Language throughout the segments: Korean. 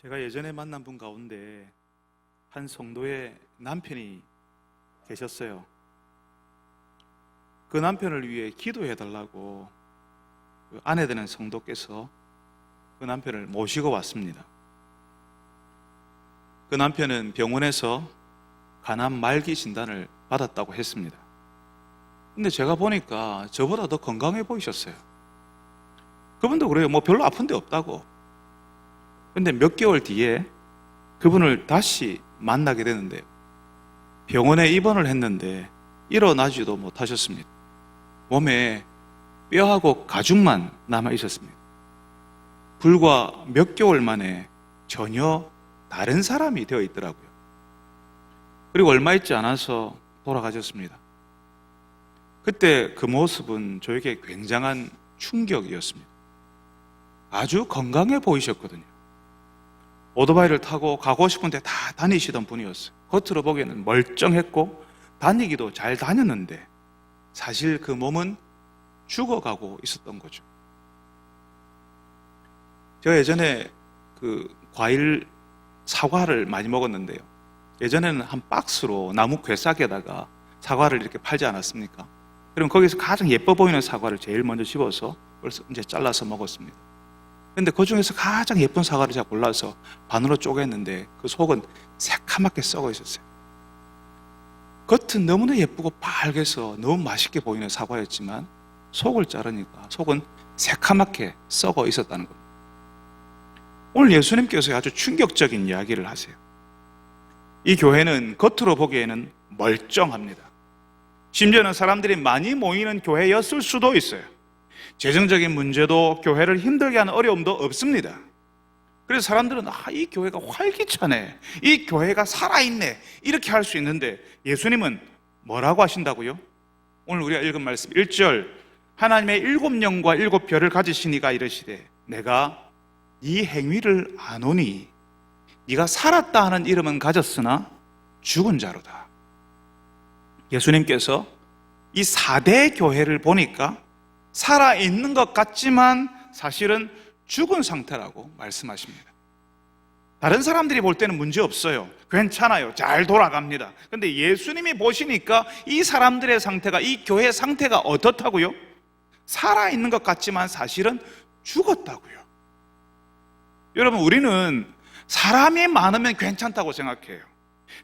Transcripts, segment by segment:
제가 예전에 만난 분 가운데 한 성도의 남편이 계셨어요. 그 남편을 위해 기도해 달라고 그 아내 되는 성도께서 그 남편을 모시고 왔습니다. 그 남편은 병원에서 간암 말기 진단을 받았다고 했습니다. 근데 제가 보니까 저보다 더 건강해 보이셨어요. 그분도 그래요. 뭐 별로 아픈 데 없다고. 근데 몇 개월 뒤에 그분을 다시 만나게 되는데 병원에 입원을 했는데 일어나지도 못하셨습니다. 몸에 뼈하고 가죽만 남아 있었습니다. 불과 몇 개월 만에 전혀 다른 사람이 되어 있더라고요. 그리고 얼마 있지 않아서 돌아가셨습니다. 그때 그 모습은 저에게 굉장한 충격이었습니다. 아주 건강해 보이셨거든요. 오토바이를 타고 가고 싶은 데 다 다니시던 분이었어요. 겉으로 보기에는 멀쩡했고 다니기도 잘 다녔는데 사실 그 몸은 죽어가고 있었던 거죠. 제가 예전에 그 과일 사과를 많이 먹었는데요. 예전에는 한 박스로 나무 괴싹에다가 사과를 이렇게 팔지 않았습니까? 그럼 거기서 가장 예뻐 보이는 사과를 제일 먼저 집어서 벌써 이제 잘라서 먹었습니다. 근데 그 중에서 가장 예쁜 사과를 제가 골라서 반으로 쪼갰는데 그 속은 새카맣게 썩어 있었어요. 겉은 너무나 예쁘고 빨개서 너무 맛있게 보이는 사과였지만 속을 자르니까 속은 새카맣게 썩어 있었다는 겁니다. 오늘 예수님께서 아주 충격적인 이야기를 하세요. 이 교회는 겉으로 보기에는 멀쩡합니다. 심지어는 사람들이 많이 모이는 교회였을 수도 있어요. 재정적인 문제도 교회를 힘들게 하는 어려움도 없습니다. 그래서 사람들은 이 교회가 활기차네, 이 교회가 살아있네, 이렇게 할 수 있는데 예수님은 뭐라고 하신다고요? 오늘 우리가 읽은 말씀 1절, 하나님의 7영과 7별을 가지신 이가 이르시되 내가 네 행위를 아노니 네가 살았다 하는 이름은 가졌으나 죽은 자로다. 예수님께서 이 4대 교회를 보니까 살아있는 것 같지만 사실은 죽은 상태라고 말씀하십니다. 다른 사람들이 볼 때는 문제 없어요. 괜찮아요. 잘 돌아갑니다. 그런데 예수님이 보시니까 이 사람들의 상태가, 이 교회의 상태가 어떻다고요? 살아있는 것 같지만 사실은 죽었다고요. 여러분, 우리는 사람이 많으면 괜찮다고 생각해요.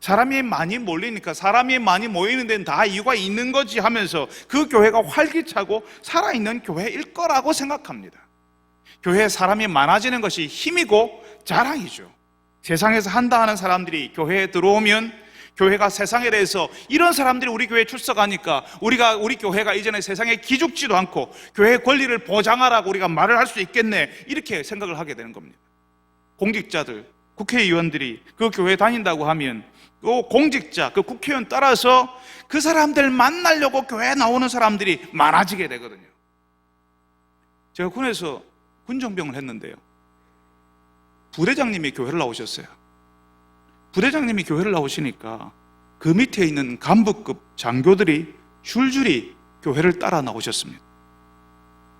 사람이 많이 몰리니까 사람이 많이 모이는 데는 다 이유가 있는 거지 하면서 그 교회가 활기차고 살아있는 교회일 거라고 생각합니다. 교회에 사람이 많아지는 것이 힘이고 자랑이죠. 세상에서 한다 하는 사람들이 교회에 들어오면 교회가 세상에 대해서 이런 사람들이 우리 교회에 출석하니까 우리 교회가 이전에 세상에 기죽지도 않고 교회의 권리를 보장하라고 우리가 말을 할 수 있겠네, 이렇게 생각을 하게 되는 겁니다. 공직자들, 국회의원들이 그 교회에 다닌다고 하면 그 공직자, 그 국회의원 따라서 그 사람들 만나려고 교회에 나오는 사람들이 많아지게 되거든요. 제가 군에서 군정병을 했는데요, 부대장님이 교회를 나오셨어요. 부대장님이 교회를 나오시니까 그 밑에 있는 간부급 장교들이 줄줄이 교회를 따라 나오셨습니다.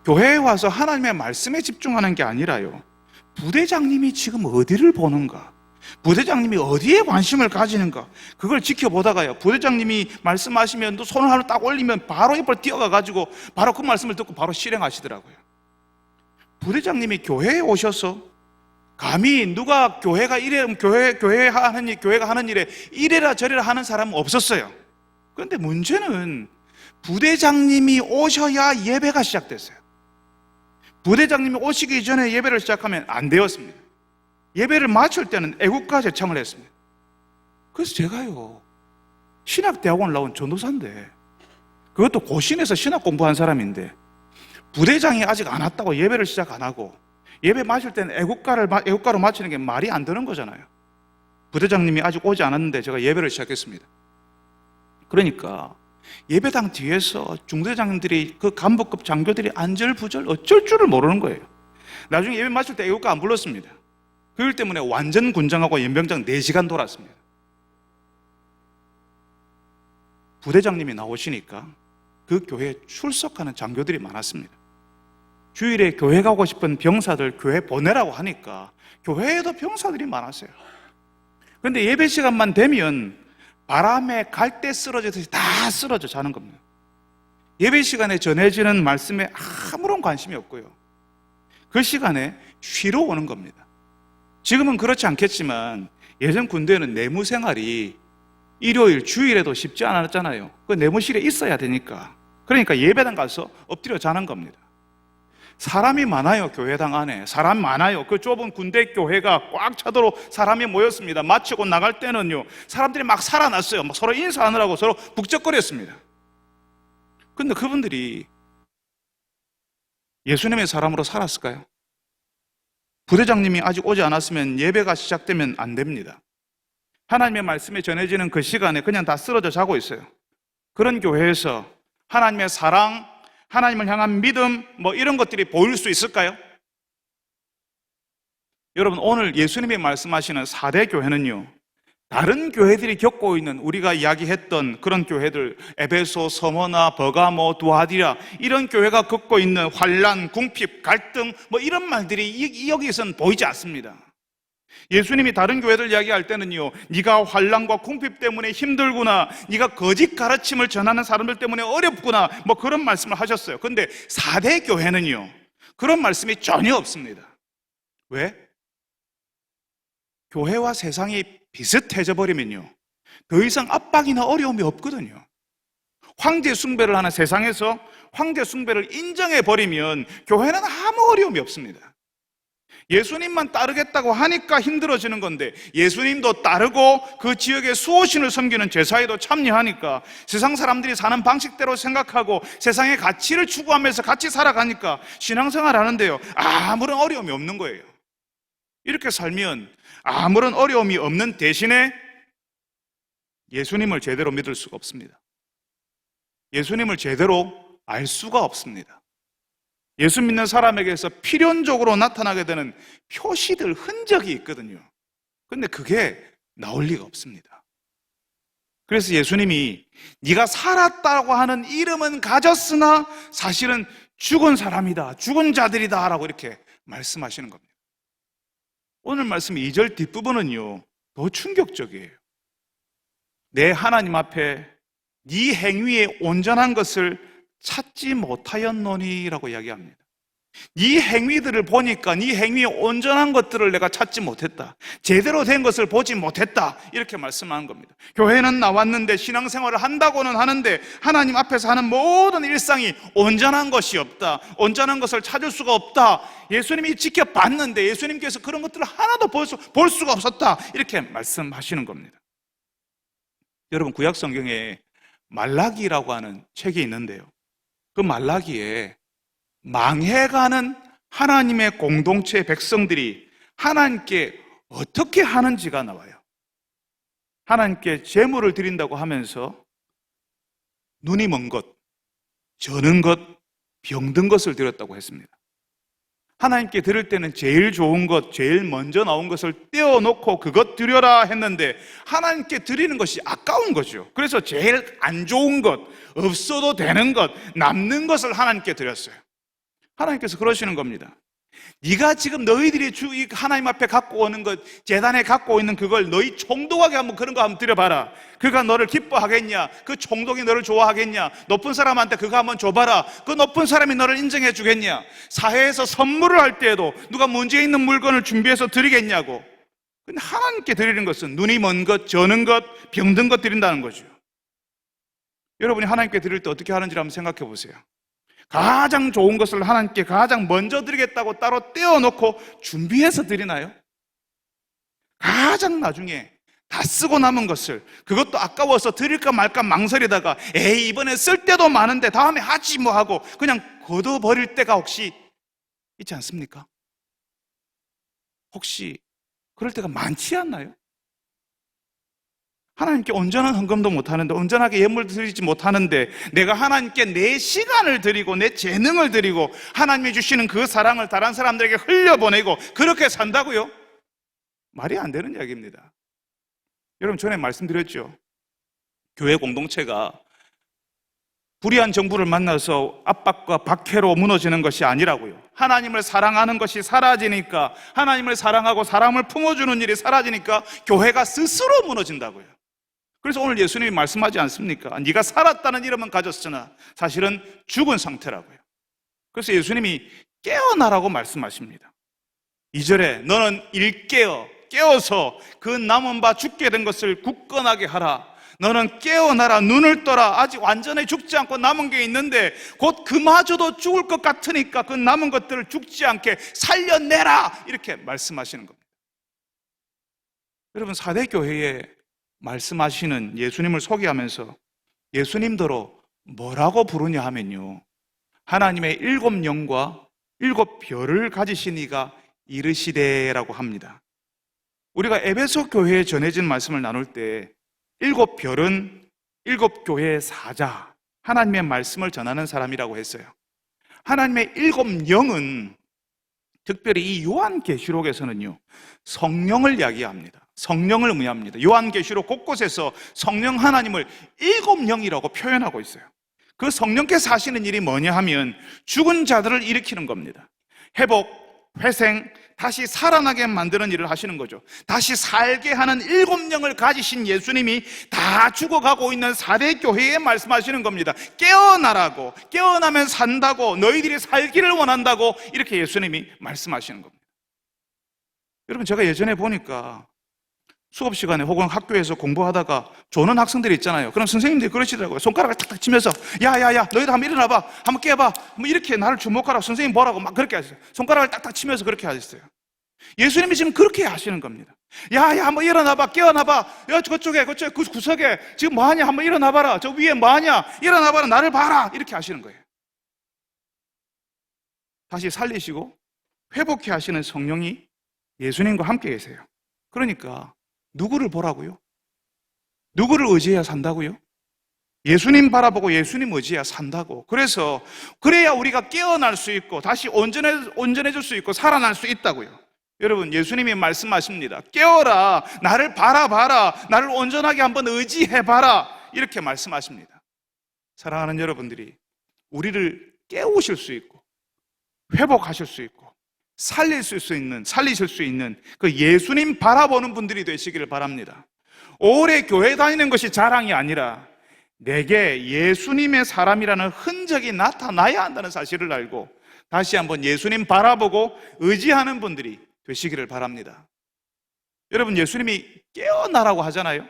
교회에 와서 하나님의 말씀에 집중하는 게 아니라요, 부대장님이 지금 어디를 보는가, 부대장님이 어디에 관심을 가지는가, 그걸 지켜보다가요, 부대장님이 말씀하시면 또 손을 하나 딱 올리면 바로 옆으로 뛰어가가지고 바로 그 말씀을 듣고 바로 실행하시더라고요. 부대장님이 교회에 오셔서 감히 누가 교회가 교회가 하는 일에 이래라 저래라 하는 사람은 없었어요. 그런데 문제는 부대장님이 오셔야 예배가 시작됐어요. 부대장님이 오시기 전에 예배를 시작하면 안 되었습니다. 예배를 마칠 때는 애국가 제창을 했습니다. 그래서 제가요, 신학대학원 나온 전도사인데, 그것도 고신에서 신학 공부한 사람인데 부대장이 아직 안 왔다고 예배를 시작 안 하고 예배 마칠 때는 애국가로 마치는 게 말이 안 되는 거잖아요. 부대장님이 아직 오지 않았는데 제가 예배를 시작했습니다. 그러니까 예배당 뒤에서 중대장님들이, 그 간부급 장교들이 안절부절 어쩔 줄을 모르는 거예요. 나중에 예배 마칠 때 애국가 안 불렀습니다. 그일 때문에 완전 군장하고 연병장 4시간 돌았습니다. 부대장님이 나오시니까 그 교회에 출석하는 장교들이 많았습니다. 주일에 교회 가고 싶은 병사들 교회 보내라고 하니까 교회에도 병사들이 많았어요. 근데 예배 시간만 되면 바람에 갈대 쓰러지듯이 다 쓰러져 자는 겁니다. 예배 시간에 전해지는 말씀에 아무런 관심이 없고요. 그 시간에 쉬러 오는 겁니다. 지금은 그렇지 않겠지만 예전 군대는 내무 생활이 일요일, 주일에도 쉽지 않았잖아요. 그 내무실에 있어야 되니까. 그러니까 예배당 가서 엎드려 자는 겁니다. 사람이 많아요. 교회당 안에 사람 많아요. 그 좁은 군대 교회가 꽉 차도록 사람이 모였습니다. 마치고 나갈 때는요, 사람들이 막 살아났어요. 막 서로 인사하느라고 서로 북적거렸습니다. 근데 그분들이 예수님의 사람으로 살았을까요? 부대장님이 아직 오지 않았으면 예배가 시작되면 안 됩니다. 하나님의 말씀이 전해지는 그 시간에 그냥 다 쓰러져 자고 있어요. 그런 교회에서 하나님의 사랑, 하나님을 향한 믿음, 이런 것들이 보일 수 있을까요? 여러분, 오늘 예수님이 말씀하시는 4대 교회는요, 다른 교회들이 겪고 있는, 우리가 이야기했던 그런 교회들, 에베소, 서머나, 버가모, 두아디라, 이런 교회가 겪고 있는 환난, 궁핍, 갈등, 이런 말들이 여기에서는 보이지 않습니다. 예수님이 다른 교회들 이야기할 때는요, 네가 환난과 궁핍 때문에 힘들구나, 네가 거짓 가르침을 전하는 사람들 때문에 어렵구나, 그런 말씀을 하셨어요. 근데 4대 교회는요, 그런 말씀이 전혀 없습니다. 왜? 교회와 세상이 비슷해져 버리면요, 더 이상 압박이나 어려움이 없거든요. 황제 숭배를 하는 세상에서 황제 숭배를 인정해 버리면 교회는 아무 어려움이 없습니다. 예수님만 따르겠다고 하니까 힘들어지는 건데, 예수님도 따르고 그 지역의 수호신을 섬기는 제사에도 참여하니까 세상 사람들이 사는 방식대로 생각하고 세상의 가치를 추구하면서 같이 살아가니까 신앙생활 하는데요, 아무런 어려움이 없는 거예요. 이렇게 살면 아무런 어려움이 없는 대신에 예수님을 제대로 믿을 수가 없습니다. 예수님을 제대로 알 수가 없습니다. 예수 믿는 사람에게서 필연적으로 나타나게 되는 표시들, 흔적이 있거든요. 근데 그게 나올 리가 없습니다. 그래서 예수님이 네가 살았다고 하는 이름은 가졌으나 사실은 죽은 사람이다, 죽은 자들이다 라고 이렇게 말씀하시는 겁니다. 오늘 말씀 2절 뒷부분은요, 더 충격적이에요. 내 하나님 앞에 네 행위에 온전한 것을 찾지 못하였노니라고 이야기합니다. 네 행위들을 보니까 네 행위에 온전한 것들을 내가 찾지 못했다, 제대로 된 것을 보지 못했다, 이렇게 말씀하는 겁니다. 교회는 나왔는데 신앙생활을 한다고는 하는데 하나님 앞에서 하는 모든 일상이 온전한 것이 없다, 온전한 것을 찾을 수가 없다, 예수님이 지켜봤는데 예수님께서 그런 것들을 하나도 볼 수가 없었다, 이렇게 말씀하시는 겁니다. 여러분, 구약 성경에 말라기라고 하는 책이 있는데요, 그 말라기에 망해가는 하나님의 공동체 백성들이 하나님께 어떻게 하는지가 나와요. 하나님께 제물을 드린다고 하면서 눈이 먼 것, 저는 것, 병든 것을 드렸다고 했습니다. 하나님께 드릴 때는 제일 좋은 것, 제일 먼저 나온 것을 떼어놓고 그것 드려라 했는데 하나님께 드리는 것이 아까운 거죠. 그래서 제일 안 좋은 것, 없어도 되는 것, 남는 것을 하나님께 드렸어요. 하나님께서 그러시는 겁니다. 네가 지금 너희들이 하나님 앞에 갖고 오는 것, 제단에 갖고 있는 그걸 너희 총독에게 한번 그런 거 한번 드려봐라. 그가 너를 기뻐하겠냐? 그 총독이 너를 좋아하겠냐? 높은 사람한테 그거 한번 줘봐라. 그 높은 사람이 너를 인정해 주겠냐? 사회에서 선물을 할 때에도 누가 문제 있는 물건을 준비해서 드리겠냐고. 근데 하나님께 드리는 것은 눈이 먼 것, 저는 것, 병든 것 드린다는 거죠. 여러분이 하나님께 드릴 때 어떻게 하는지 한번 생각해 보세요. 가장 좋은 것을 하나님께 가장 먼저 드리겠다고 따로 떼어놓고 준비해서 드리나요? 가장 나중에 다 쓰고 남은 것을, 그것도 아까워서 드릴까 말까 망설이다가 에이 이번에 쓸 때도 많은데 다음에 하지 뭐 하고 그냥 걷어버릴 때가 혹시 있지 않습니까? 혹시 그럴 때가 많지 않나요? 하나님께 온전한 헌금도 못하는데, 온전하게 예물도 드리지 못하는데 내가 하나님께 내 시간을 드리고 내 재능을 드리고 하나님이 주시는 그 사랑을 다른 사람들에게 흘려보내고 그렇게 산다고요? 말이 안 되는 이야기입니다. 여러분, 전에 말씀드렸죠. 교회 공동체가 불의한 정부를 만나서 압박과 박해로 무너지는 것이 아니라고요. 하나님을 사랑하는 것이 사라지니까, 하나님을 사랑하고 사람을 품어주는 일이 사라지니까 교회가 스스로 무너진다고요. 그래서 오늘 예수님이 말씀하지 않습니까? 네가 살았다는 이름은 가졌으나 사실은 죽은 상태라고요. 그래서 예수님이 깨어나라고 말씀하십니다. 2절에 너는 깨어서 그 남은 바 죽게 된 것을 굳건하게 하라. 너는 깨어나라, 눈을 떠라. 아직 완전히 죽지 않고 남은 게 있는데 곧 그마저도 죽을 것 같으니까 그 남은 것들을 죽지 않게 살려내라, 이렇게 말씀하시는 겁니다. 여러분, 사대교회에 말씀하시는 예수님을 소개하면서 예수님더러 뭐라고 부르냐 하면요, 하나님의 7영과 7별을 가지신 이가 이르시되라고 합니다. 우리가 에베소 교회에 전해진 말씀을 나눌 때 7별은 7교회의 사자, 하나님의 말씀을 전하는 사람이라고 했어요. 하나님의 7영은 특별히 이 요한계시록에서는요, 성령을 이야기합니다. 성령을 의미합니다. 요한계시록 곳곳에서 성령 하나님을 7영이라고 표현하고 있어요. 그 성령께서 하시는 일이 뭐냐 하면 죽은 자들을 일으키는 겁니다. 회복, 회생, 다시 살아나게 만드는 일을 하시는 거죠. 다시 살게 하는 7영을 가지신 예수님이 다 죽어가고 있는 사대교회에 말씀하시는 겁니다. 깨어나라고, 깨어나면 산다고, 너희들이 살기를 원한다고, 이렇게 예수님이 말씀하시는 겁니다. 여러분, 제가 예전에 보니까 수업 시간에 혹은 학교에서 공부하다가 조는 학생들이 있잖아요. 그럼 선생님들이 그러시더라고요. 손가락을 탁탁 치면서 야야야, 너희들 한번 일어나봐, 한번 깨봐, 뭐 이렇게 나를 주목하라고 선생님 뭐라고 막 그렇게 하셨어요. 손가락을 딱딱 치면서 그렇게 하셨어요. 예수님이 지금 그렇게 하시는 겁니다. 야야, 한번 일어나봐, 깨어나봐. 야, 그쪽에 그 구석에 지금 뭐하냐, 한번 일어나봐라. 저 위에 뭐하냐, 일어나봐라, 나를 봐라, 이렇게 하시는 거예요. 다시 살리시고 회복해 하시는 성령이 예수님과 함께 계세요. 그러니까 누구를 보라고요? 누구를 의지해야 산다고요? 예수님 바라보고 예수님 의지해야 산다고. 그래야 우리가 깨어날 수 있고 다시 온전해질 수 있고 살아날 수 있다고요. 여러분, 예수님이 말씀하십니다. 깨어라, 나를 바라봐라, 나를 온전하게 한번 의지해봐라, 이렇게 말씀하십니다. 사랑하는 여러분들이 우리를 깨우실 수 있고 회복하실 수 있고 살리실 수 있는 그 예수님 바라보는 분들이 되시기를 바랍니다. 오래 교회 다니는 것이 자랑이 아니라 내게 예수님의 사람이라는 흔적이 나타나야 한다는 사실을 알고 다시 한번 예수님 바라보고 의지하는 분들이 되시기를 바랍니다. 여러분, 예수님이 깨어나라고 하잖아요.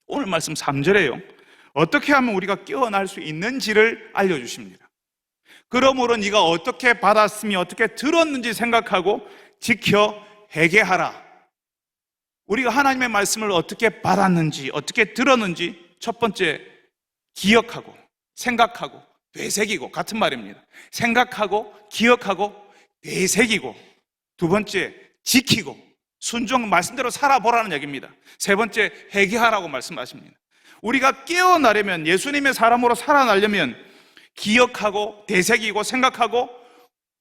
오늘 말씀 3절에요. 어떻게 하면 우리가 깨어날 수 있는지를 알려주십니다. 그러므로 네가 어떻게 받았으며 어떻게 들었는지 생각하고 지켜 회개하라. 우리가 하나님의 말씀을 어떻게 받았는지 어떻게 들었는지 첫 번째 기억하고 생각하고 되새기고, 같은 말입니다. 생각하고 기억하고 되새기고, 두 번째 지키고 순종 말씀대로 살아보라는 얘기입니다. 세 번째 회개하라고 말씀하십니다. 우리가 깨어나려면, 예수님의 사람으로 살아나려면 기억하고 되새기고 생각하고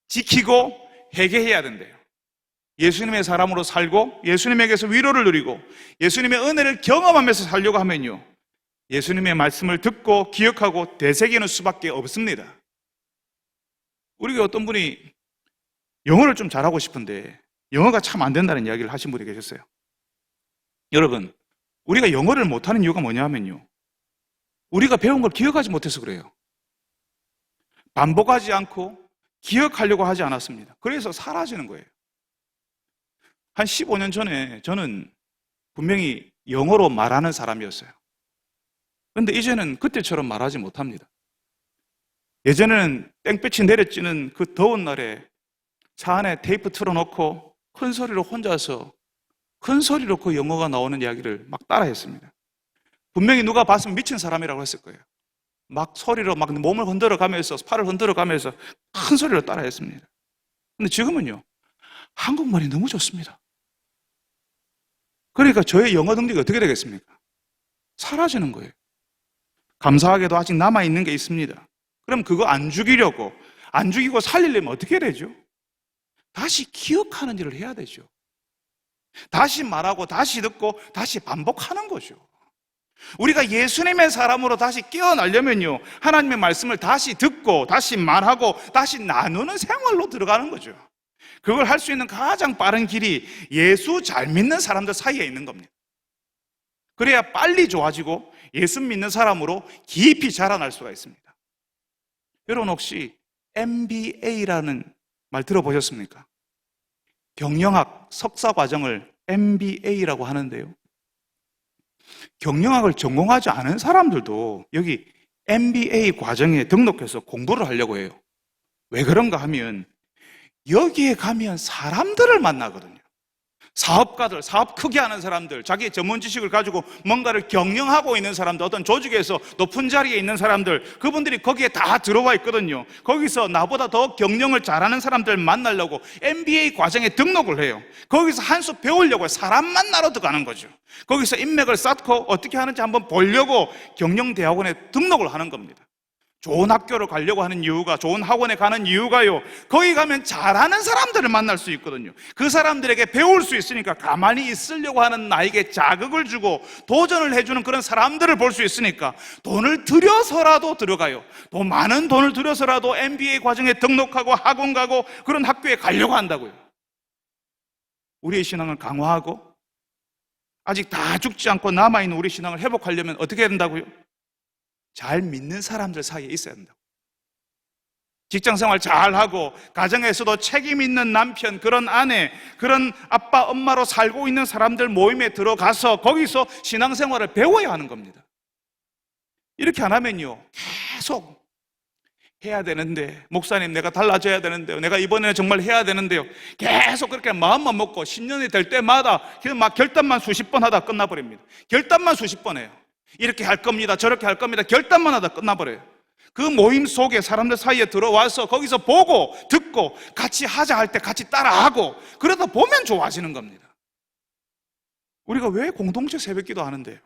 지키고 회개해야 된대요. 예수님의 사람으로 살고 예수님에게서 위로를 누리고 예수님의 은혜를 경험하면서 살려고 하면요, 예수님의 말씀을 듣고 기억하고 되새기는 수밖에 없습니다. 우리가 어떤 분이 영어를 좀 잘하고 싶은데 영어가 참 안 된다는 이야기를 하신 분이 계셨어요. 여러분, 우리가 영어를 못하는 이유가 뭐냐 하면요, 우리가 배운 걸 기억하지 못해서 그래요. 반복하지 않고 기억하려고 하지 않았습니다. 그래서 사라지는 거예요. 한 15년 전에 저는 분명히 영어로 말하는 사람이었어요. 그런데 이제는 그때처럼 말하지 못합니다. 예전에는 땡볕이 내려찌는 그 더운 날에 차 안에 테이프 틀어놓고 큰 소리로 혼자서 큰 소리로 그 영어가 나오는 이야기를 막 따라했습니다. 분명히 누가 봤으면 미친 사람이라고 했을 거예요. 막 소리로 막 몸을 흔들어 가면서, 팔을 흔들어 가면서 큰 소리로 따라했습니다. 근데 지금은요, 한국말이 너무 좋습니다. 그러니까 저의 영어 능력이 어떻게 되겠습니까? 사라지는 거예요. 감사하게도 아직 남아있는 게 있습니다. 그럼 그거 안 죽이고 살리려면 어떻게 해야 되죠? 다시 기억하는 일을 해야 되죠. 다시 말하고 다시 듣고 다시 반복하는 거죠. 우리가 예수님의 사람으로 다시 깨어나려면요, 하나님의 말씀을 다시 듣고 다시 말하고 다시 나누는 생활로 들어가는 거죠. 그걸 할 수 있는 가장 빠른 길이 예수 잘 믿는 사람들 사이에 있는 겁니다. 그래야 빨리 좋아지고 예수 믿는 사람으로 깊이 자라날 수가 있습니다. 여러분 혹시 MBA라는 말 들어보셨습니까? 경영학 석사 과정을 MBA라고 하는데요, 경영학을 전공하지 않은 사람들도 여기 MBA 과정에 등록해서 공부를 하려고 해요. 왜 그런가 하면 여기에 가면 사람들을 만나거든요. 사업가들, 사업 크게 하는 사람들, 자기의 전문 지식을 가지고 뭔가를 경영하고 있는 사람들, 어떤 조직에서 높은 자리에 있는 사람들, 그분들이 거기에 다 들어와 있거든요. 거기서 나보다 더 경영을 잘하는 사람들 만나려고 MBA 과정에 등록을 해요. 거기서 한 수 배우려고 사람 만나러 들어가는 거죠. 거기서 인맥을 쌓고 어떻게 하는지 한번 보려고 경영대학원에 등록을 하는 겁니다. 좋은 학교를 가려고 하는 이유가, 좋은 학원에 가는 이유가요, 거기 가면 잘하는 사람들을 만날 수 있거든요. 그 사람들에게 배울 수 있으니까, 가만히 있으려고 하는 나에게 자극을 주고 도전을 해주는 그런 사람들을 볼 수 있으니까 돈을 들여서라도 들어가요. 더 많은 돈을 들여서라도 MBA 과정에 등록하고 학원 가고 그런 학교에 가려고 한다고요. 우리의 신앙을 강화하고 아직 다 죽지 않고 남아있는 우리 신앙을 회복하려면 어떻게 해야 된다고요? 잘 믿는 사람들 사이에 있어야 된다고. 직장생활 잘하고 가정에서도 책임 있는 남편, 그런 아내, 그런 아빠, 엄마로 살고 있는 사람들 모임에 들어가서 거기서 신앙생활을 배워야 하는 겁니다. 이렇게 안 하면요, 계속 해야 되는데, 목사님 내가 달라져야 되는데요, 내가 이번에는 정말 해야 되는데요, 계속 그렇게 마음만 먹고 10년이 될 때마다 막 결단만 수십 번 하다 끝나버립니다. 결단만 수십 번 해요. 이렇게 할 겁니다, 저렇게 할 겁니다, 결단만 하다 끝나버려요. 그 모임 속에 사람들 사이에 들어와서 거기서 보고 듣고 같이 하자 할 때 같이 따라하고 그러다 보면 좋아지는 겁니다. 우리가 왜 공동체 새벽기도 하는데요?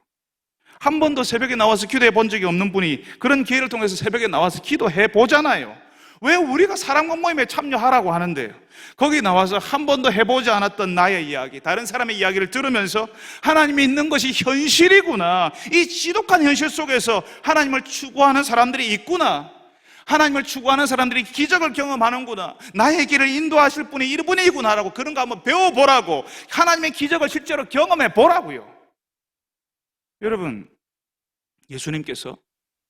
한 번도 새벽에 나와서 기도해 본 적이 없는 분이 그런 기회를 통해서 새벽에 나와서 기도해 보잖아요. 왜 우리가 사람과 모임에 참여하라고 하는데요? 거기 나와서 한 번도 해보지 않았던 나의 이야기, 다른 사람의 이야기를 들으면서 하나님이 있는 것이 현실이구나, 이 지독한 현실 속에서 하나님을 추구하는 사람들이 있구나, 하나님을 추구하는 사람들이 기적을 경험하는구나, 나의 길을 인도하실 분이 이분이구나라고, 그런 거 한번 배워보라고, 하나님의 기적을 실제로 경험해 보라고요. 여러분, 예수님께서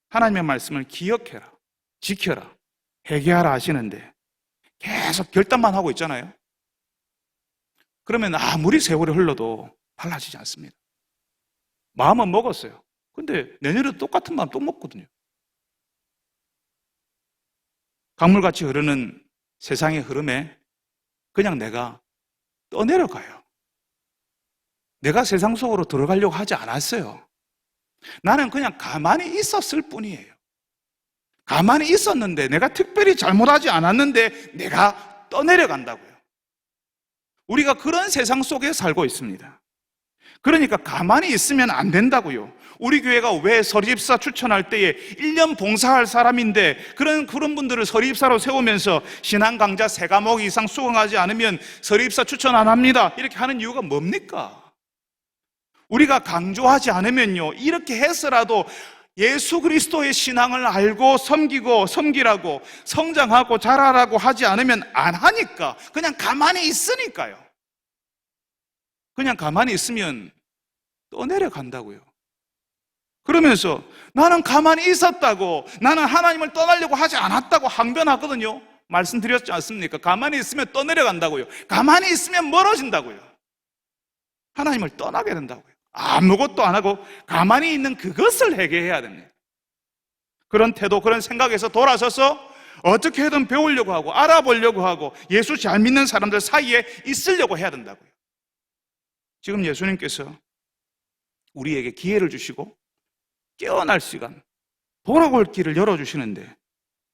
하나님의 말씀을 기억해라, 지켜라, 회개하라 하시는데 계속 결단만 하고 있잖아요. 그러면 아무리 세월이 흘러도 달라지지 않습니다. 마음은 먹었어요. 근데 내년에도 똑같은 마음 또 먹거든요. 강물같이 흐르는 세상의 흐름에 그냥 내가 떠내려가요. 내가 세상 속으로 들어가려고 하지 않았어요. 나는 그냥 가만히 있었을 뿐이에요. 가만히 있었는데, 내가 특별히 잘못하지 않았는데 내가 떠내려간다고요. 우리가 그런 세상 속에 살고 있습니다. 그러니까 가만히 있으면 안 된다고요. 우리 교회가 왜 서리집사 추천할 때에 1년 봉사할 사람인데 그런 분들을 서리집사로 세우면서 신앙 강좌 3과목 이상 수강하지 않으면 서리집사 추천 안 합니다, 이렇게 하는 이유가 뭡니까? 우리가 강조하지 않으면요, 이렇게 해서라도 예수 그리스도의 신앙을 알고 섬기라고, 성장하고 자라라고 하지 않으면 안 하니까, 그냥 가만히 있으니까요. 그냥 가만히 있으면 떠내려간다고요. 그러면서 나는 가만히 있었다고, 나는 하나님을 떠나려고 하지 않았다고 항변하거든요. 말씀드렸지 않습니까? 가만히 있으면 떠내려간다고요. 가만히 있으면 멀어진다고요. 하나님을 떠나게 된다고요. 아무것도 안 하고 가만히 있는 그것을 회개해야 됩니다. 그런 태도, 그런 생각에서 돌아서서 어떻게든 배우려고 하고 알아보려고 하고 예수 잘 믿는 사람들 사이에 있으려고 해야 된다고요. 지금 예수님께서 우리에게 기회를 주시고 깨어날 시간, 돌아올 길을 열어주시는데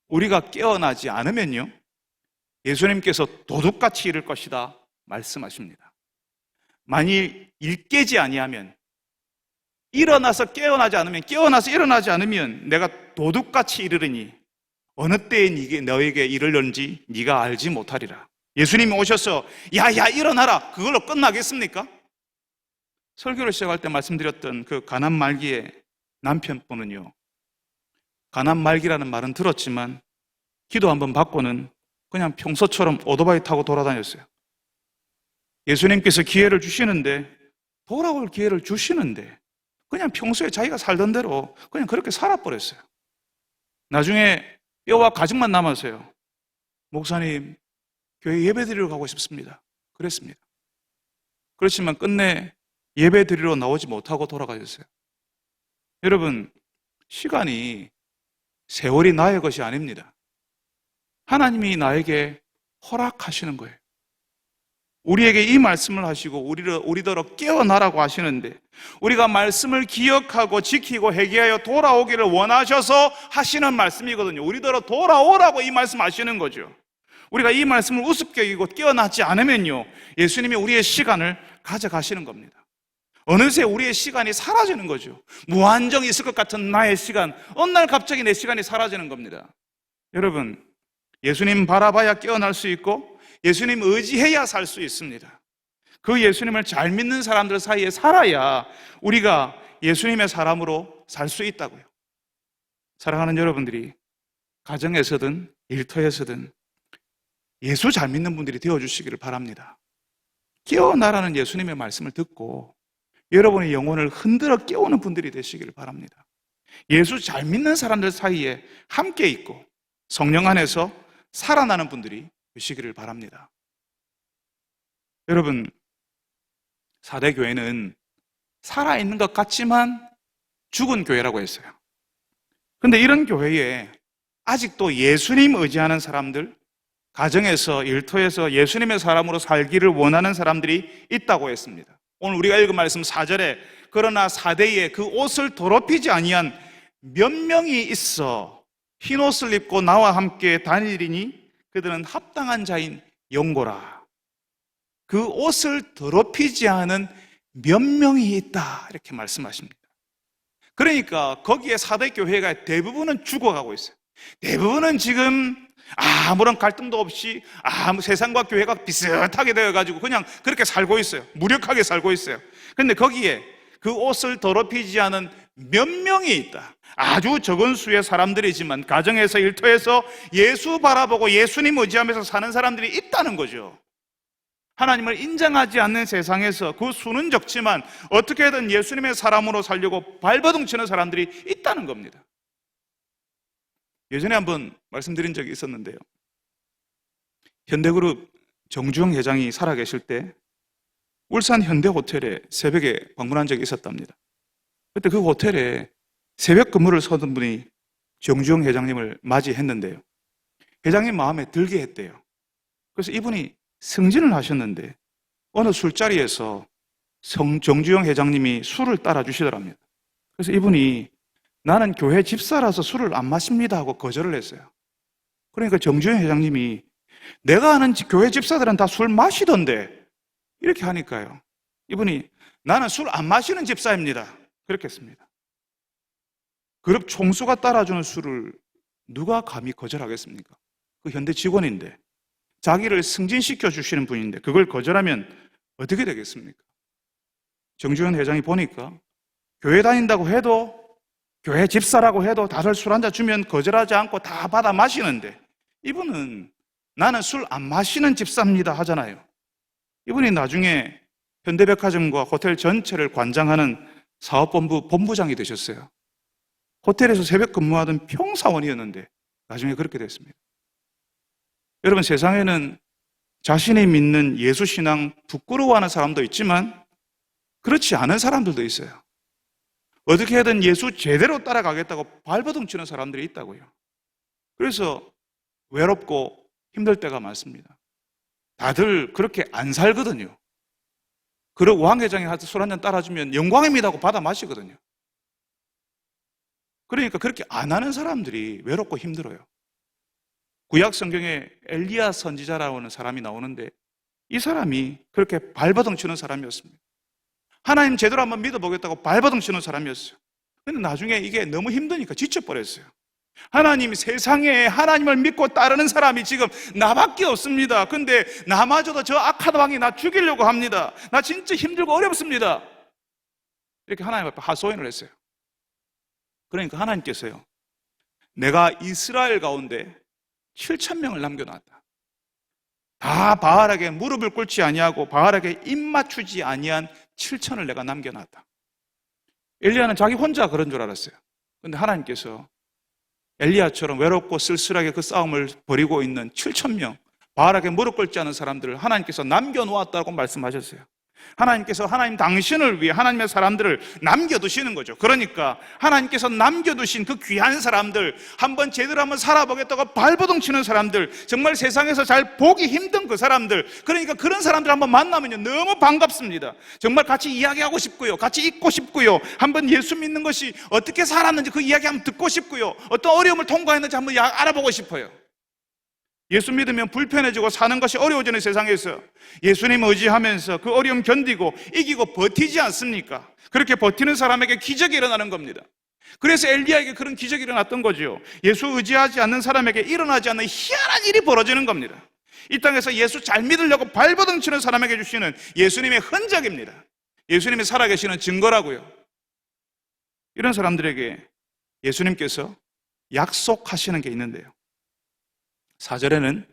우리가 깨어나지 않으면요, 예수님께서 도둑같이 이를 것이다 말씀하십니다. 만일 일 깨지 아니하면, 일어나서 깨어나지 않으면, 깨어나서 일어나지 않으면 내가 도둑같이 이르르니 어느 때에 너에게 이르려는지 네가 알지 못하리라. 예수님이 오셔서 야야 일어나라, 그걸로 끝나겠습니까? 설교를 시작할 때 말씀드렸던 그 가난 말기에 남편분은요, 가난 말기라는 말은 들었지만 기도 한번 받고는 그냥 평소처럼 오토바이 타고 돌아다녔어요. 예수님께서 기회를 주시는데, 돌아올 기회를 주시는데 그냥 평소에 자기가 살던 대로 그냥 그렇게 살아버렸어요. 나중에 뼈와 가죽만 남아서요, 목사님, 교회 예배 드리러 가고 싶습니다, 그랬습니다. 그렇지만 끝내 예배 드리러 나오지 못하고 돌아가셨어요. 여러분, 시간이, 세월이 나의 것이 아닙니다. 하나님이 나에게 허락하시는 거예요. 우리에게 이 말씀을 하시고 우리더러 깨어나라고 하시는데, 우리가 말씀을 기억하고 지키고 회개하여 돌아오기를 원하셔서 하시는 말씀이거든요. 우리더러 돌아오라고 이 말씀 하시는 거죠. 우리가 이 말씀을 우습게 여기고 깨어나지 않으면요, 예수님이 우리의 시간을 가져가시는 겁니다. 어느새 우리의 시간이 사라지는 거죠. 무한정 있을 것 같은 나의 시간, 어느 날 갑자기 내 시간이 사라지는 겁니다. 여러분, 예수님 바라봐야 깨어날 수 있고 예수님 의지해야 살 수 있습니다. 그 예수님을 잘 믿는 사람들 사이에 살아야 우리가 예수님의 사람으로 살 수 있다고요. 사랑하는 여러분들이 가정에서든 일터에서든 예수 잘 믿는 분들이 되어주시기를 바랍니다. 깨어나라는 예수님의 말씀을 듣고 여러분의 영혼을 흔들어 깨우는 분들이 되시기를 바랍니다. 예수 잘 믿는 사람들 사이에 함께 있고 성령 안에서 살아나는 분들이 되시기를 바랍니다. 여러분, 4대 교회는 살아있는 것 같지만 죽은 교회라고 했어요. 그런데 이런 교회에 아직도 예수님 의지하는 사람들, 가정에서, 일터에서 예수님의 사람으로 살기를 원하는 사람들이 있다고 했습니다. 오늘 우리가 읽은 말씀 4절에 그러나 4대에 그 옷을 더럽히지 아니한 몇 명이 있어 흰 옷을 입고 나와 함께 다니리니 그들은 합당한 자인 영고라. 그 옷을 더럽히지 않은 몇 명이 있다, 이렇게 말씀하십니다. 그러니까 거기에 4대 교회가 대부분은 죽어가고 있어요. 대부분은 지금 아무런 갈등도 없이 세상과 교회가 비슷하게 되어가지고 그냥 그렇게 살고 있어요. 무력하게 살고 있어요. 그런데 거기에 그 옷을 더럽히지 않은 몇 명이 있다. 아주 적은 수의 사람들이지만 가정에서, 일터에서 예수 바라보고 예수님 의지하면서 사는 사람들이 있다는 거죠. 하나님을 인정하지 않는 세상에서 그 수는 적지만 어떻게든 예수님의 사람으로 살려고 발버둥 치는 사람들이 있다는 겁니다. 예전에 한번 말씀드린 적이 있었는데요, 현대그룹 정주영 회장이 살아계실 때 울산 현대호텔에 새벽에 방문한 적이 있었답니다. 그때 그 호텔에 새벽 근무를 서던 분이 정주영 회장님을 맞이했는데요, 회장님 마음에 들게 했대요. 그래서 이분이 승진을 하셨는데 어느 술자리에서 정주영 회장님이 술을 따라 주시더랍니다. 그래서 이분이 나는 교회 집사라서 술을 안 마십니다 하고 거절을 했어요. 그러니까 정주영 회장님이 내가 아는 교회 집사들은 다 술 마시던데 이렇게 하니까요, 이분이 나는 술 안 마시는 집사입니다, 그렇게 했습니다. 그룹 총수가 따라주는 술을 누가 감히 거절하겠습니까? 그 현대 직원인데, 자기를 승진시켜 주시는 분인데 그걸 거절하면 어떻게 되겠습니까? 정주현 회장이 보니까 교회 다닌다고 해도, 교회 집사라고 해도 다들 술 한 잔 주면 거절하지 않고 다 받아 마시는데, 이분은 나는 술 안 마시는 집사입니다 하잖아요. 이분이 나중에 현대백화점과 호텔 전체를 관장하는 사업본부 본부장이 되셨어요. 호텔에서 새벽 근무하던 평사원이었는데 나중에 그렇게 됐습니다. 여러분, 세상에는 자신이 믿는 예수신앙 부끄러워하는 사람도 있지만 그렇지 않은 사람들도 있어요. 어떻게든 예수 제대로 따라가겠다고 발버둥 치는 사람들이 있다고요. 그래서 외롭고 힘들 때가 많습니다. 다들 그렇게 안 살거든요. 그리고 왕 회장이 술 한잔 따라주면 영광입니다 하고 받아 마시거든요. 그러니까 그렇게 안 하는 사람들이 외롭고 힘들어요. 구약 성경에 엘리야 선지자라고 하는 사람이 나오는데 이 사람이 그렇게 발버둥 치는 사람이었습니다. 하나님 제대로 한번 믿어보겠다고 발버둥 치는 사람이었어요. 그런데 나중에 이게 너무 힘드니까 지쳐버렸어요. 하나님, 세상에 하나님을 믿고 따르는 사람이 지금 나밖에 없습니다. 근데 나마저도 저 악한 왕이 나 죽이려고 합니다. 나 진짜 힘들고 어렵습니다. 이렇게 하나님 앞에 하소연을 했어요. 그러니까 하나님께서요, 내가 이스라엘 가운데 7,000명을 남겨놨다. 다 바알에게 무릎을 꿇지 아니하고 바알에게 입 맞추지 아니한 7,000을 내가 남겨놨다. 엘리야는 자기 혼자 그런 줄 알았어요. 그런데 하나님께서 엘리야처럼 외롭고 쓸쓸하게 그 싸움을 벌이고 있는 7,000명, 바알에게 무릎 꿇지 않은 사람들을 하나님께서 남겨놓았다고 말씀하셨어요. 하나님께서 하나님 당신을 위해 하나님의 사람들을 남겨두시는 거죠. 그러니까 하나님께서 남겨두신 그 귀한 사람들, 한번 제대로 한번 살아보겠다고 발버둥 치는 사람들, 정말 세상에서 잘 보기 힘든 그 사람들, 그러니까 그런 사람들 한번 만나면요 너무 반갑습니다. 정말 같이 이야기하고 싶고요, 같이 있고 싶고요, 한번 예수 믿는 것이 어떻게 살았는지 그 이야기 한번 듣고 싶고요, 어떤 어려움을 통과했는지 한번 알아보고 싶어요. 예수 믿으면 불편해지고 사는 것이 어려워지는 세상에서 예수님 의지하면서 그 어려움 견디고 이기고 버티지 않습니까? 그렇게 버티는 사람에게 기적이 일어나는 겁니다. 그래서 엘리야에게 그런 기적이 일어났던 거죠. 예수 의지하지 않는 사람에게 일어나지 않는 희한한 일이 벌어지는 겁니다. 이 땅에서 예수 잘 믿으려고 발버둥 치는 사람에게 주시는 예수님의 흔적입니다. 예수님이 살아계시는 증거라고요. 이런 사람들에게 예수님께서 약속하시는 게 있는데요, 4절에는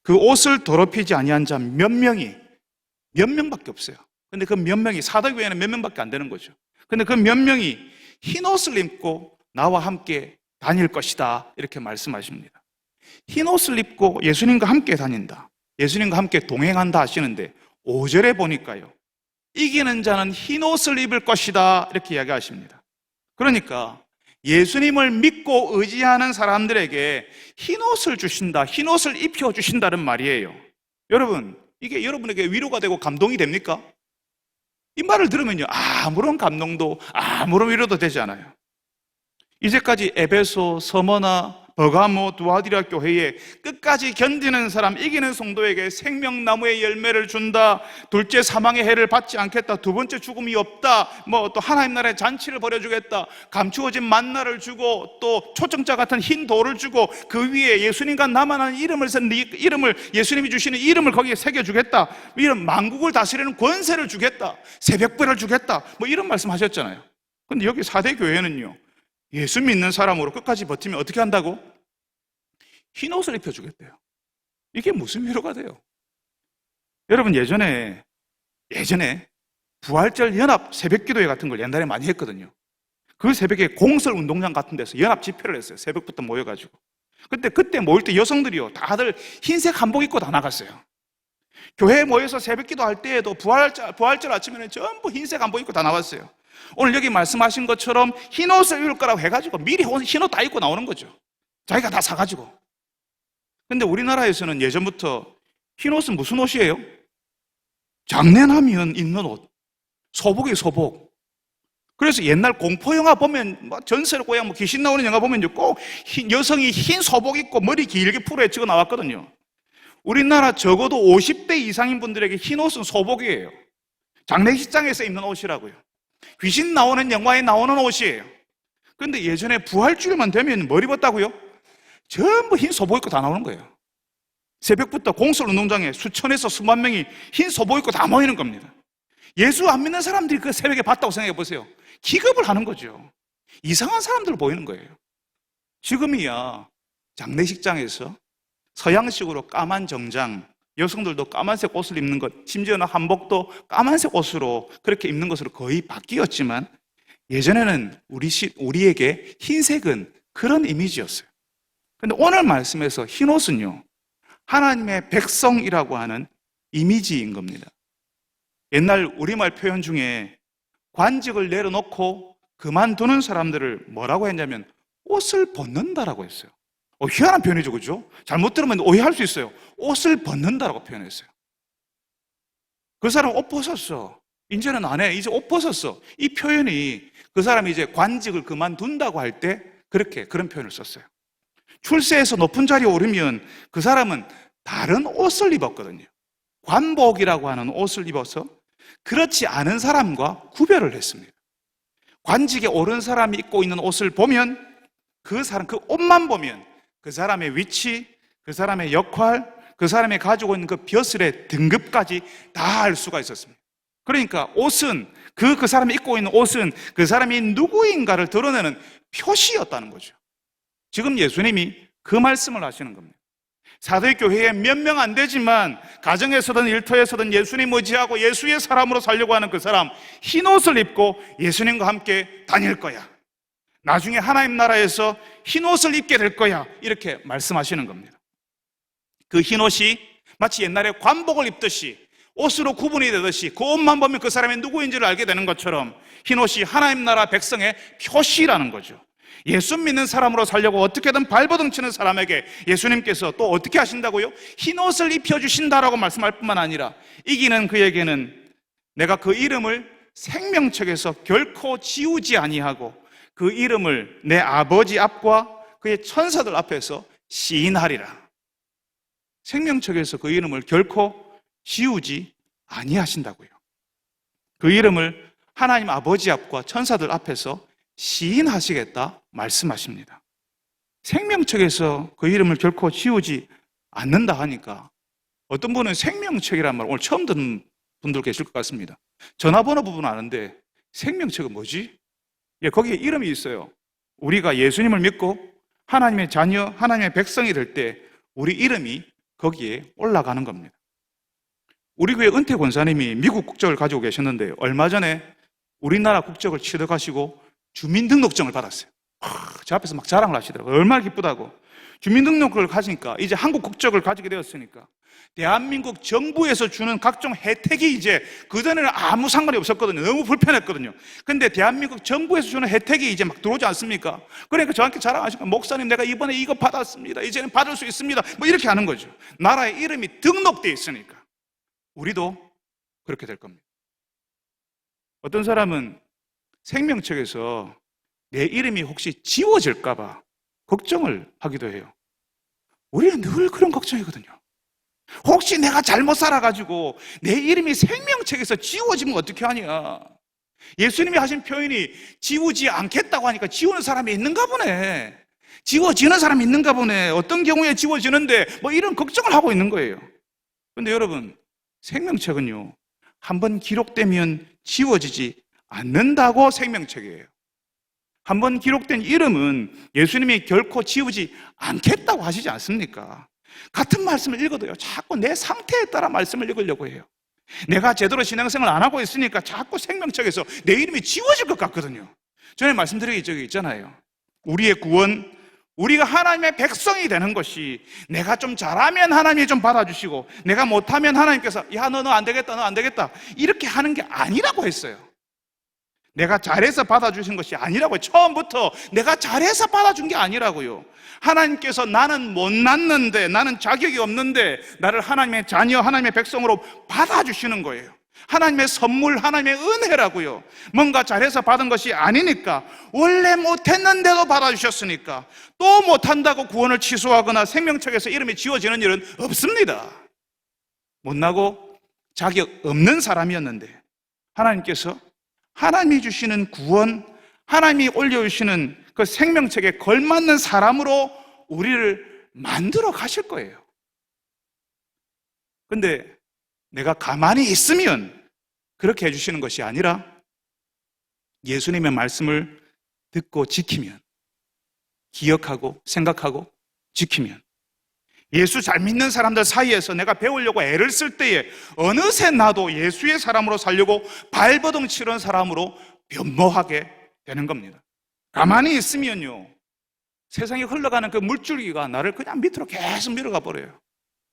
그 옷을 더럽히지 아니한 자 몇 명밖에 없어요. 근데 그 몇 명이, 사도교회는 몇 명밖에 안 되는 거죠. 근데 그 몇 명이 흰 옷을 입고 나와 함께 다닐 것이다, 이렇게 말씀하십니다. 흰 옷을 입고 예수님과 함께 다닌다, 예수님과 함께 동행한다 하시는데 5절에 보니까요, 이기는 자는 흰 옷을 입을 것이다, 이렇게 이야기하십니다. 그러니까 예수님을 믿고 의지하는 사람들에게 흰 옷을 주신다, 흰 옷을 입혀주신다는 말이에요. 여러분, 이게 여러분에게 위로가 되고 감동이 됩니까? 이 말을 들으면요, 아무런 감동도 아무런 위로도 되지 않아요. 이제까지 에베소, 서머나, 버가모, 두아디라 교회에 끝까지 견디는 사람, 이기는 성도에게 생명나무의 열매를 준다, 둘째 사망의 해를 받지 않겠다, 두 번째 죽음이 없다, 또 하나님 나라의 잔치를 벌여주겠다, 감추어진 만나를 주고 또 초청자 같은 흰 돌을 주고 그 위에 예수님과 나만한 이름을 쓴 이름을, 예수님이 주시는 이름을 거기에 새겨주겠다, 이런 만국을 다스리는 권세를 주겠다, 새벽별을 주겠다, 이런 말씀 하셨잖아요. 근데 여기 4대 교회는요, 예수 믿는 사람으로 끝까지 버티면 어떻게 한다고? 흰 옷을 입혀주겠대요. 이게 무슨 위로가 돼요? 여러분, 예전에 부활절 연합 새벽기도회 같은 걸 옛날에 많이 했거든요. 그 새벽에 공설 운동장 같은 데서 연합 집회를 했어요. 새벽부터 모여가지고. 그때 모일 때 여성들이요, 다들 흰색 한복 입고 다 나갔어요. 교회에 모여서 새벽기도 할 때에도 부활절 아침에는 전부 흰색 한복 입고 다 나왔어요. 오늘 여기 말씀하신 것처럼 흰 옷을 입을 거라고 해가지고 미리 흰 옷 다 입고 나오는 거죠. 자기가 다 사가지고. 근데 우리나라에서는 예전부터 흰 옷은 무슨 옷이에요? 장례하면 입는 옷. 소복이에요, 소복. 그래서 옛날 공포영화 보면, 전설 고향 귀신 나오는 영화 보면 꼭 여성이 흰 소복 입고 머리 길게 풀어 헤치고 나왔거든요. 우리나라 적어도 50대 이상인 분들에게 흰 옷은 소복이에요. 장례식장에서 입는 옷이라고요. 귀신 나오는 영화에 나오는 옷이에요. 그런데 예전에 부활주일만 되면 뭘 입었다고요? 전부 흰 소복 입고 다 나오는 거예요. 새벽부터 공설 운동장에 수천에서 수만 명이 흰 소복 입고 다 모이는 겁니다. 예수 안 믿는 사람들이 그 새벽에 봤다고 생각해 보세요. 기겁을 하는 거죠. 이상한 사람들 보이는 거예요. 지금이야 장례식장에서 서양식으로 까만 정장, 여성들도 까만색 옷을 입는 것, 심지어는 한복도 까만색 옷으로 그렇게 입는 것으로 거의 바뀌었지만, 예전에는 우리에게 흰색은 그런 이미지였어요. 그런데 오늘 말씀에서 흰 옷은요, 하나님의 백성이라고 하는 이미지인 겁니다. 옛날 우리말 표현 중에 관직을 내려놓고 그만두는 사람들을 뭐라고 했냐면 옷을 벗는다라고 했어요. 희한한 표현이죠, 그죠? 잘못 들으면 오해할 수 있어요. 옷을 벗는다라고 표현했어요. 그 사람 옷 벗었어. 이제는 안 해. 이제 옷 벗었어. 이 표현이 그 사람이 이제 관직을 그만둔다고 할 때 그런 표현을 썼어요. 출세해서 높은 자리에 오르면 그 사람은 다른 옷을 입었거든요. 관복이라고 하는 옷을 입어서 그렇지 않은 사람과 구별을 했습니다. 관직에 오른 사람이 입고 있는 옷을 보면 그 옷만 보면 그 사람의 위치, 그 사람의 역할, 그 사람이 가지고 있는 그 벼슬의 등급까지 다 알 수가 있었습니다. 그러니까 옷은 그 사람이 입고 있는 옷은 그 사람이 누구인가를 드러내는 표시였다는 거죠. 지금 예수님이 그 말씀을 하시는 겁니다. 사도교회에 몇 명 안 되지만 가정에서든 일터에서든 예수님 의지하고 예수의 사람으로 살려고 하는 그 사람, 흰 옷을 입고 예수님과 함께 다닐 거야. 나중에 하나님 나라에서 흰 옷을 입게 될 거야. 이렇게 말씀하시는 겁니다. 그 흰 옷이 마치 옛날에 관복을 입듯이 옷으로 구분이 되듯이 그 옷만 보면 그 사람이 누구인지를 알게 되는 것처럼 흰 옷이 하나님 나라 백성의 표시라는 거죠. 예수 믿는 사람으로 살려고 어떻게든 발버둥 치는 사람에게 예수님께서 또 어떻게 하신다고요? 흰 옷을 입혀주신다라고 말씀할 뿐만 아니라 이기는 그에게는 내가 그 이름을 생명책에서 결코 지우지 아니하고 그 이름을 내 아버지 앞과 그의 천사들 앞에서 시인하리라. 생명책에서 그 이름을 결코 지우지 아니하신다고요. 그 이름을 하나님 아버지 앞과 천사들 앞에서 시인하시겠다 말씀하십니다. 생명책에서 그 이름을 결코 지우지 않는다 하니까 어떤 분은 생명책이란 말 오늘 처음 듣는 분들 계실 것 같습니다. 전화번호 부분은 아는데 생명책은 뭐지? 예, 거기에 이름이 있어요. 우리가 예수님을 믿고 하나님의 자녀, 하나님의 백성이 될 때 우리 이름이 거기에 올라가는 겁니다. 우리 교회 은퇴 권사님이 미국 국적을 가지고 계셨는데 얼마 전에 우리나라 국적을 취득하시고 주민등록증을 받았어요. 제 앞에서 막 자랑을 하시더라고요. 얼마나 기쁘다고. 주민등록을 가지니까 이제 한국 국적을 가지게 되었으니까 대한민국 정부에서 주는 각종 혜택이 이제 그전에는 아무 상관이 없었거든요. 너무 불편했거든요. 근데 대한민국 정부에서 주는 혜택이 이제 막 들어오지 않습니까? 그러니까 저한테 자랑하시니까 목사님 내가 이번에 이거 받았습니다. 이제는 받을 수 있습니다. 뭐 이렇게 하는 거죠. 나라에 이름이 등록되어 있으니까. 우리도 그렇게 될 겁니다. 어떤 사람은 생명책에서 내 이름이 혹시 지워질까 봐 걱정을 하기도 해요. 우리는 늘 그런 걱정이거든요. 혹시 내가 잘못 살아가지고 내 이름이 생명책에서 지워지면 어떻게 하냐. 예수님이 하신 표현이 지우지 않겠다고 하니까 지우는 사람이 있는가 보네. 지워지는 사람이 있는가 보네. 어떤 경우에 지워지는데 뭐 이런 걱정을 하고 있는 거예요. 그런데 여러분, 생명책은요, 한번 기록되면 지워지지 않는다고 생명책이에요. 한번 기록된 이름은 예수님이 결코 지우지 않겠다고 하시지 않습니까? 같은 말씀을 읽어도요, 자꾸 내 상태에 따라 말씀을 읽으려고 해요. 내가 제대로 신앙생활을 안 하고 있으니까 자꾸 생명책에서 내 이름이 지워질 것 같거든요. 전에 말씀드린 적이 있잖아요. 우리의 구원, 우리가 하나님의 백성이 되는 것이 내가 좀 잘하면 하나님이 좀 받아주시고 내가 못하면 하나님께서 야, 너 안 되겠다, 너 안 되겠다 이렇게 하는 게 아니라고 했어요. 내가 잘해서 받아주신 것이 아니라고요. 처음부터 내가 잘해서 받아준 게 아니라고요. 하나님께서 나는 못났는데, 나는 자격이 없는데 나를 하나님의 자녀, 하나님의 백성으로 받아주시는 거예요. 하나님의 선물, 하나님의 은혜라고요. 뭔가 잘해서 받은 것이 아니니까, 원래 못했는데도 받아주셨으니까 또 못한다고 구원을 취소하거나 생명책에서 이름이 지워지는 일은 없습니다. 못나고 자격 없는 사람이었는데 하나님께서 하나님이 주시는 구원, 하나님이 올려주시는 그 생명책에 걸맞는 사람으로 우리를 만들어 가실 거예요. 근데 내가 가만히 있으면 그렇게 해주시는 것이 아니라 예수님의 말씀을 듣고 지키면, 기억하고 생각하고 지키면, 예수 잘 믿는 사람들 사이에서 내가 배우려고 애를 쓸 때에 어느새 나도 예수의 사람으로 살려고 발버둥 치는 사람으로 변모하게 되는 겁니다. 가만히 있으면요, 세상에 흘러가는 그 물줄기가 나를 그냥 밑으로 계속 밀어가 버려요.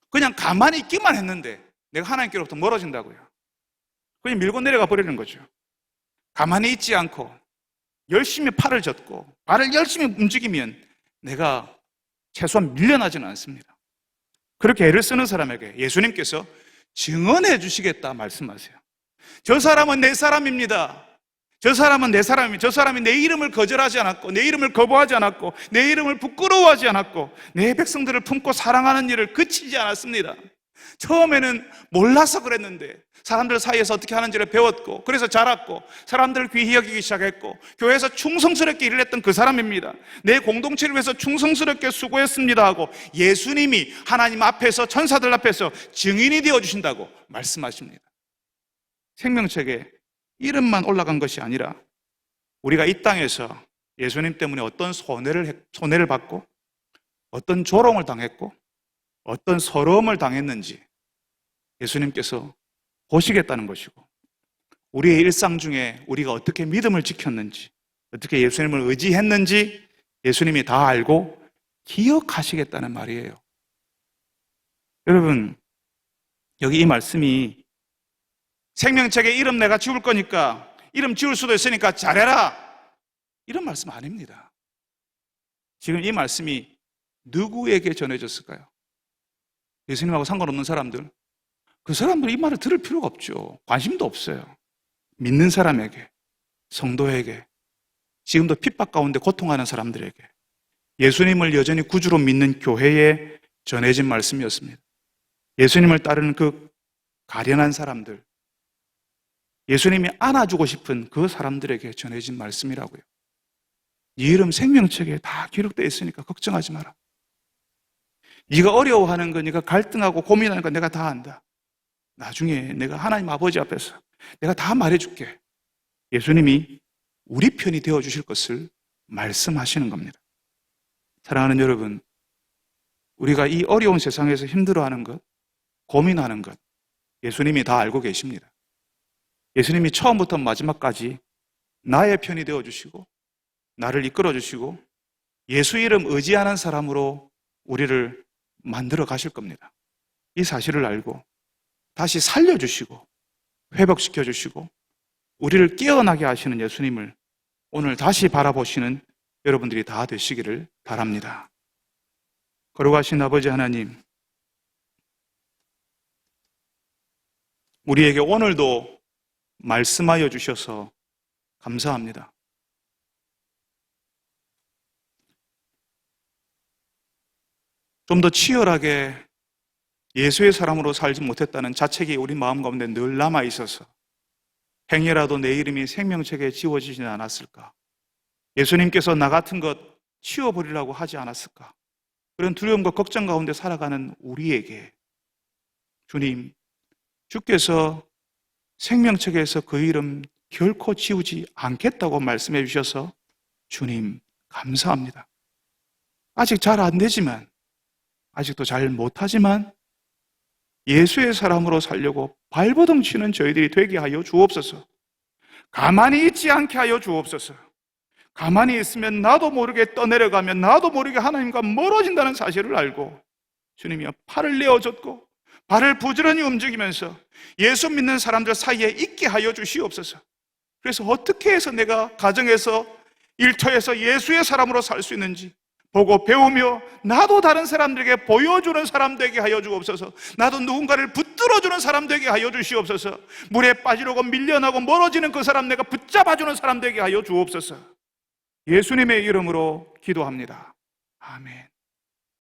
그냥 가만히 있기만 했는데 내가 하나님께로부터 멀어진다고요. 그냥 밀고 내려가 버리는 거죠. 가만히 있지 않고 열심히 팔을 젓고 발을 열심히 움직이면 내가 최소한 밀려나지는 않습니다. 그렇게 애를 쓰는 사람에게 예수님께서 증언해 주시겠다 말씀하세요. 저 사람은 내 사람입니다. 저 사람은 내 사람입니다. 저 사람이 내 이름을 거절하지 않았고 내 이름을 거부하지 않았고 내 이름을 부끄러워하지 않았고 내 백성들을 품고 사랑하는 일을 그치지 않았습니다. 처음에는 몰라서 그랬는데 사람들 사이에서 어떻게 하는지를 배웠고 그래서 자랐고 사람들을 귀히 여기기 시작했고 교회에서 충성스럽게 일을 했던 그 사람입니다. 내 공동체를 위해서 충성스럽게 수고했습니다 하고 예수님이 하나님 앞에서 천사들 앞에서 증인이 되어주신다고 말씀하십니다. 생명책에 이름만 올라간 것이 아니라 우리가 이 땅에서 예수님 때문에 어떤 손해를 받고 어떤 조롱을 당했고 어떤 서러움을 당했는지 예수님께서 보시겠다는 것이고, 우리의 일상 중에 우리가 어떻게 믿음을 지켰는지, 어떻게 예수님을 의지했는지 예수님이 다 알고 기억하시겠다는 말이에요. 여러분, 여기 이 말씀이 생명책에 이름 내가 지울 거니까, 이름 지울 수도 있으니까 잘해라, 이런 말씀 아닙니다. 지금 이 말씀이 누구에게 전해졌을까요? 예수님하고 상관없는 사람들, 그 사람들은 이 말을 들을 필요가 없죠. 관심도 없어요. 믿는 사람에게, 성도에게, 지금도 핍박 가운데 고통하는 사람들에게, 예수님을 여전히 구주로 믿는 교회에 전해진 말씀이었습니다. 예수님을 따르는 그 가련한 사람들, 예수님이 안아주고 싶은 그 사람들에게 전해진 말씀이라고요. 네 이름 생명책에 다 기록되어 있으니까 걱정하지 마라. 네가 어려워하는 거, 네가 갈등하고 고민하는 거 내가 다 안다. 나중에 내가 하나님 아버지 앞에서 내가 다 말해줄게. 예수님이 우리 편이 되어주실 것을 말씀하시는 겁니다. 사랑하는 여러분, 우리가 이 어려운 세상에서 힘들어하는 것, 고민하는 것, 예수님이 다 알고 계십니다. 예수님이 처음부터 마지막까지 나의 편이 되어주시고 나를 이끌어주시고 예수 이름 의지하는 사람으로 우리를 만들어 가실 겁니다. 이 사실을 알고 다시 살려주시고 회복시켜주시고 우리를 깨어나게 하시는 예수님을 오늘 다시 바라보시는 여러분들이 다 되시기를 바랍니다. 거룩하신 아버지 하나님, 우리에게 오늘도 말씀하여 주셔서 감사합니다. 좀 더 치열하게 예수의 사람으로 살지 못했다는 자책이 우리 마음 가운데 늘 남아 있어서 행여라도 내 이름이 생명책에 지워지지는 않았을까? 예수님께서 나 같은 것 치워버리라고 하지 않았을까? 그런 두려움과 걱정 가운데 살아가는 우리에게 주님, 주께서 생명책에서 그 이름 결코 지우지 않겠다고 말씀해 주셔서 주님 감사합니다. 아직 잘 안 되지만, 아직도 잘 못하지만 예수의 사람으로 살려고 발버둥 치는 저희들이 되게 하여 주옵소서. 가만히 있지 않게 하여 주옵소서. 가만히 있으면 나도 모르게 떠내려가면 나도 모르게 하나님과 멀어진다는 사실을 알고 주님이여 팔을 내어줬고 발을 부지런히 움직이면서 예수 믿는 사람들 사이에 있게 하여 주시옵소서. 그래서 어떻게 해서 내가 가정에서 일터에서 예수의 사람으로 살 수 있는지 보고 배우며 나도 다른 사람들에게 보여주는 사람 되게 하여 주옵소서. 나도 누군가를 붙들어주는 사람 되게 하여 주시옵소서. 물에 빠지려고 밀려나고 멀어지는 그 사람 내가 붙잡아주는 사람 되게 하여 주옵소서. 예수님의 이름으로 기도합니다. 아멘.